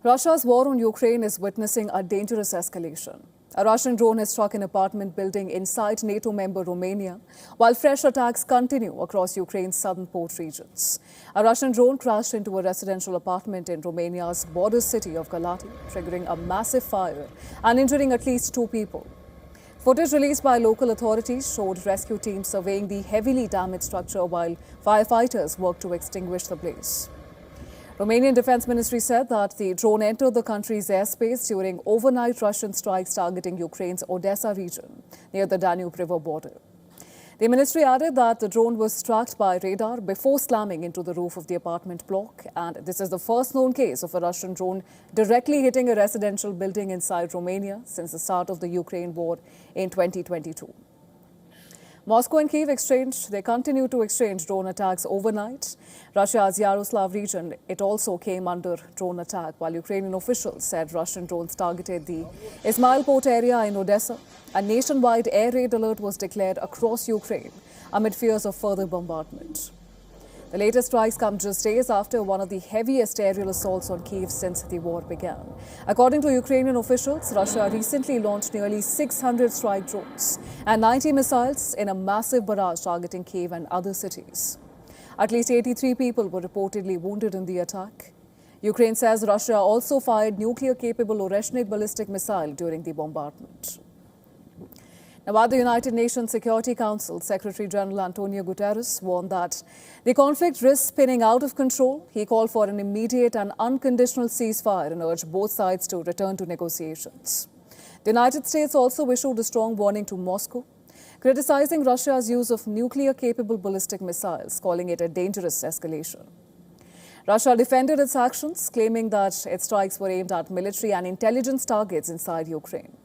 Russia's war on Ukraine is witnessing a dangerous escalation. A Russian drone has struck an apartment building inside NATO member Romania, while fresh attacks continue across Ukraine's southern port regions. A Russian drone crashed into a residential apartment in Romania's border city of Galați, triggering a massive fire and injuring at least 2 people. Footage released by local authorities showed rescue teams surveying the heavily damaged structure while firefighters worked to extinguish the blaze. Romanian Defense Ministry said that the drone entered the country's airspace during overnight Russian strikes targeting Ukraine's Odesa region near the Danube River border. The ministry added that the drone was tracked by radar before slamming into the roof of the apartment block, and this is the first known case of a Russian drone directly hitting a residential building inside Romania since the start of the Ukraine war in 2022. Moscow and Kyiv continue to exchange drone attacks overnight. Russia's Yaroslav region, it also came under drone attack, while Ukrainian officials said Russian drones targeted the Izmail port area in Odesa. A nationwide air raid alert was declared across Ukraine amid fears of further bombardment. The latest strikes come just days after one of the heaviest aerial assaults on Kyiv since the war began. According to Ukrainian officials, Russia recently launched nearly 600 strike drones and 90 missiles in a massive barrage targeting Kyiv and other cities. At least 83 people were reportedly wounded in the attack. Ukraine says Russia also fired nuclear-capable Oreshnik ballistic missile during the bombardment. Now, at the United Nations Security Council, Secretary General Antonio Guterres warned that the conflict risks spinning out of control. He called for an immediate and unconditional ceasefire and urged both sides to return to negotiations. The United States also issued a strong warning to Moscow, criticizing Russia's use of nuclear-capable ballistic missiles, calling it a dangerous escalation. Russia defended its actions, claiming that its strikes were aimed at military and intelligence targets inside Ukraine.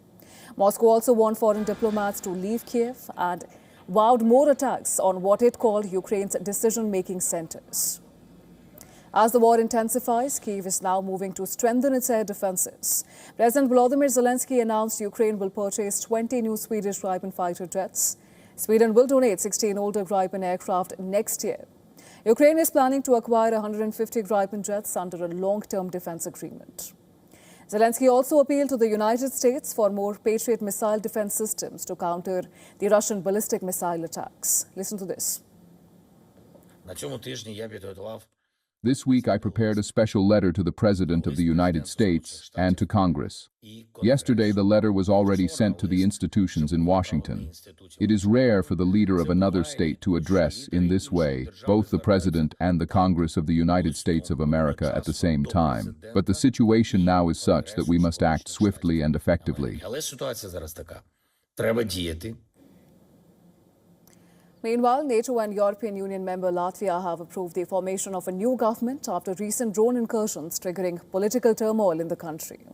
Moscow also warned foreign diplomats to leave Kiev and vowed more attacks on what it called Ukraine's decision-making centers. As the war intensifies, Kyiv is now moving to strengthen its air defenses. President Volodymyr Zelensky announced Ukraine will purchase 20 new Swedish Gripen fighter jets. Sweden will donate 16 older Gripen aircraft next year. Ukraine is planning to acquire 150 Gripen jets under a long-term defense agreement. Zelensky also appealed to the United States for more Patriot missile defense systems to counter the Russian ballistic missile attacks. Listen to this. This week, I prepared a special letter to the President of the United States and to Congress. Yesterday, the letter was already sent to the institutions in Washington. It is rare for the leader of another state to address, in this way, both the President and the Congress of the United States of America at the same time. But the situation now is such that we must act swiftly and effectively. Meanwhile, NATO and European Union member Latvia have approved the formation of a new government after recent drone incursions triggering political turmoil in the country.